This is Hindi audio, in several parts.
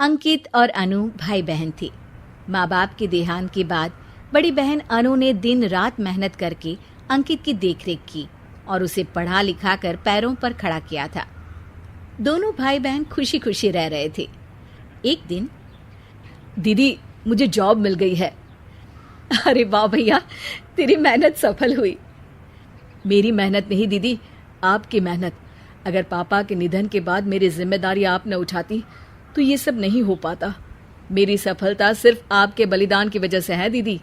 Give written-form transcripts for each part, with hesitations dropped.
अंकित और अनु भाई बहन थे। माँ बाप के देहांत के बाद बड़ी बहन अनु ने दिन रात मेहनत करके अंकित की देखरेख की और उसे पढ़ा लिखा कर पैरों पर खड़ा किया था। दोनों भाई बहन खुशी खुशी रह रहे थे। एक दिन, दीदी मुझे जॉब मिल गई है। अरे वाह भैया, तेरी मेहनत सफल हुई। मेरी मेहनत नहीं दीदी, आपकी मेहनत। अगर पापा के निधन के बाद मेरी जिम्मेदारी आप न उठाती तो ये सब नहीं हो पाता। मेरी सफलता सिर्फ आपके बलिदान की वजह से है दीदी।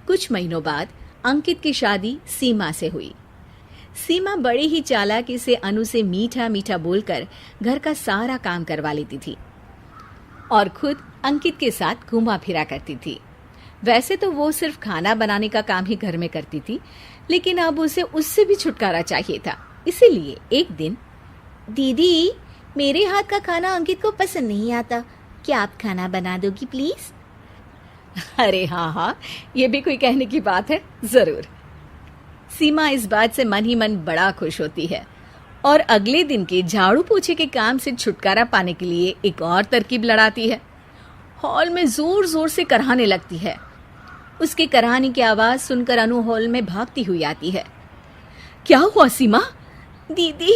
कुछ महीनों बाद अंकित की शादी सीमा से हुई। सीमा बड़ी ही चालाकी से अनु से मीठा मीठा बोलकर घर का सारा काम करवा लेती थी और खुद अंकित के साथ घुमा फिरा करती थी। वैसे तो वो सिर्फ खाना बनाने का काम ही घर में करती थी, लेकिन अब उसे उससे भी छुटकारा चाहिए था। इसीलिए एक दिन, दीदी मेरे हाथ का खाना अंकित को पसंद नहीं आता, क्या आप खाना बना दोगी प्लीज? अरे हाँ, ये भी कोई कहने की बात है, जरूर। सीमा इस बात से मन ही मन बड़ा खुश होती है और अगले दिन के झाड़ू पोछे के काम से छुटकारा पाने के लिए एक और तरकीब लड़ाती है। हॉल में जोर जोर से कराहने लगती है। उसके कराहने की आवाज सुनकर अनु हॉल में भागती हुई आती है। क्या हुआ सीमा? दीदी,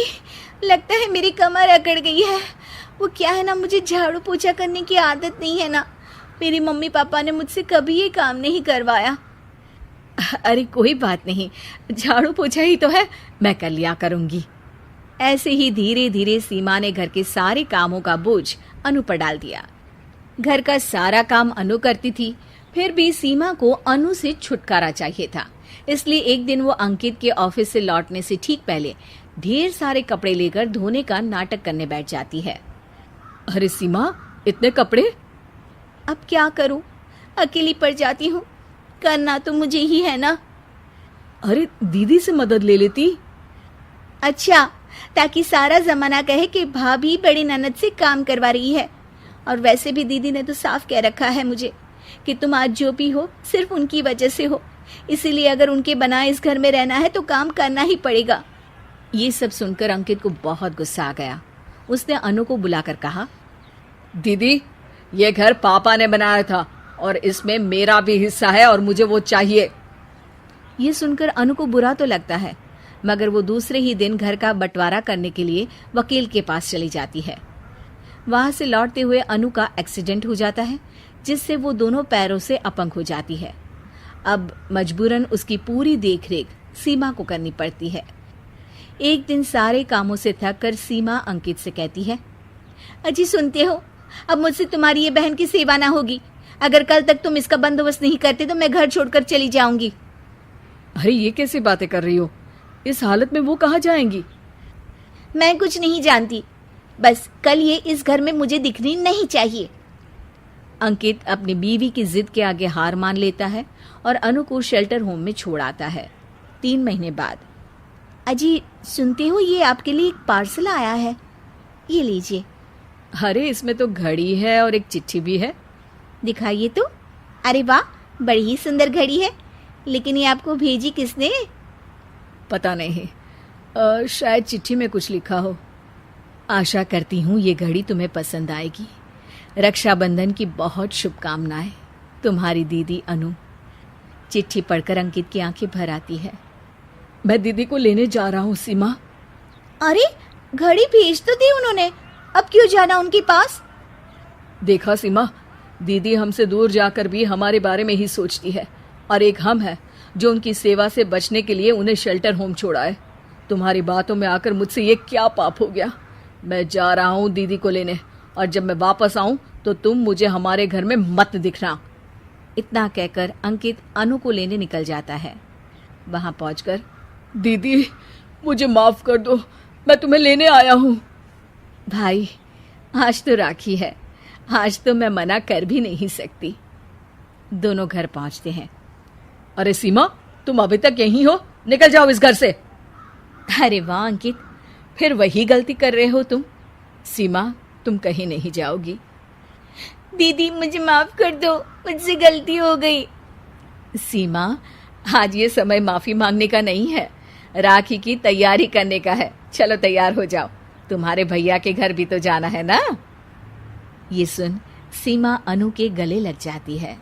लगता है मेरी कमर अकड़ गई है। वो क्या है ना, मुझे झाड़ू पोछा करने की आदत नहीं है ना। मेरी मम्मी पापा ने मुझसे कभी ये काम नहीं करवाया। अरे कोई बात नहीं, झाड़ू पोछा ही तो है, मैं कर लिया करूंगी। ऐसे ही धीरे धीरे सीमा ने घर के सारे कामों का बोझ अनु पर डाल दिया। घर का सारा काम अनु करती थी, फिर भी सीमा को अनु से छुटकारा चाहिए था। इसलिए एक दिन वो अंकित के ऑफिस से लौटने से ठीक पहले ढेर सारे कपड़े लेकर धोने का नाटक करने बैठ जाती है। अरे सीमा, इतने कपड़े? अब क्या करूं, अकेली पड़ जाती हूँ, करना तो मुझे ही है ना। अरे दीदी से मदद ले लेती। अच्छा, ताकि सारा जमाना कहे कि भाभी बड़ी ननद से काम करवा रही है। और वैसे भी दीदी ने तो साफ कह रखा है मुझे कि तुम आज जो भी हो सिर्फ उनकी वजह से हो, इसीलिए अगर उनके बनाए इस घर में रहना है तो काम करना ही पड़ेगा। ये सब सुनकर अंकित को बहुत गुस्सा आ गया। उसने अनु को बुलाकर कहा, दीदी ये घर पापा ने बनाया था और इसमें मेरा भी हिस्सा है और मुझे वो चाहिए। ये सुनकर अनु को बुरा तो लगता है, मगर वो दूसरे ही दिन घर का बंटवारा करने के लिए वकील के पास चली जाती है। वहां से लौटते हुए अनु का एक्सीडेंट हो जाता है, जिससे वो दोनों पैरों से अपंग हो जाती है। अब मजबूरन उसकी पूरी देखरेख सीमा को करनी पड़ती है। एक दिन सारे कामों से थक कर सीमा अंकित से कहती है, अजी सुनते हो, अब मुझसे तुम्हारी ये बहन की सेवा ना होगी। अगर कल तक तुम इसका बंदोबस्त नहीं करते तो मैं घर छोड़कर चली जाऊंगी। अरे ये कैसी बातें कर रही हो? इस हालत में वो कहाँ जाएंगी? मैं कुछ नहीं जानती, बस कल ये इस घर में मुझे दिखनी नहीं चाहिए। अंकित अपनी बीवी की जिद के आगे हार मान लेता है और अनु को शेल्टर होम में छोड़ आता है। 3 महीने बाद, अजी सुनते हो, ये आपके लिए एक पार्सल आया है, ये लीजिए। अरे इसमें तो घड़ी है और एक चिट्ठी भी है। दिखाइए तो। अरे वाह, बड़ी ही सुंदर घड़ी है, लेकिन ये आपको भेजी किसने? पता नहीं, शायद चिट्ठी में कुछ लिखा हो। आशा करती हूँ ये घड़ी तुम्हें पसंद आएगी। रक्षाबंधन की बहुत शुभकामनाएं, तुम्हारी दीदी अनु। चिट्ठी पढ़कर अंकित की आंखें भर आती है। मैं दीदी को लेने जा रहा हूँ सीमा। अरे घड़ी भेज तो दी उन्होंने, अब क्यों जाना उनके पास? देखा सीमा, दीदी हमसे दूर जाकर भी हमारे बारे में ही सोचती है, और एक हम है जो उनकी सेवा से बचने के लिए उन्हें शेल्टर होम छोड़ा है। तुम्हारी बातों में आकर मुझसे ये क्या पाप हो गया? मैं जा रहा हूँ दीदी को लेने, और जब मैं वापस आऊं तो तुम मुझे हमारे घर में मत दिखना। इतना कहकर अंकित अनु को लेने निकल जाता है। वहां पहुंचकर, दीदी मुझे माफ कर दो, मैं तुम्हें लेने आया हूँ। भाई आज तो राखी है, आज तो मैं मना कर भी नहीं सकती। दोनों घर पहुंचते हैं। अरे सीमा, तुम अभी तक यहीं हो? निकल जाओ इस घर से। अरे वाह अंकित, फिर वही गलती कर रहे हो तुम। सीमा, तुम कहीं नहीं जाओगी। दीदी मुझे माफ कर दो, मुझसे गलती हो गई। सीमा, आज ये समय माफी मांगने का नहीं है, राखी की तैयारी करने का है। चलो तैयार हो जाओ, तुम्हारे भैया के घर भी तो जाना है ना। ये सुन सीमा अनु के गले लग जाती है।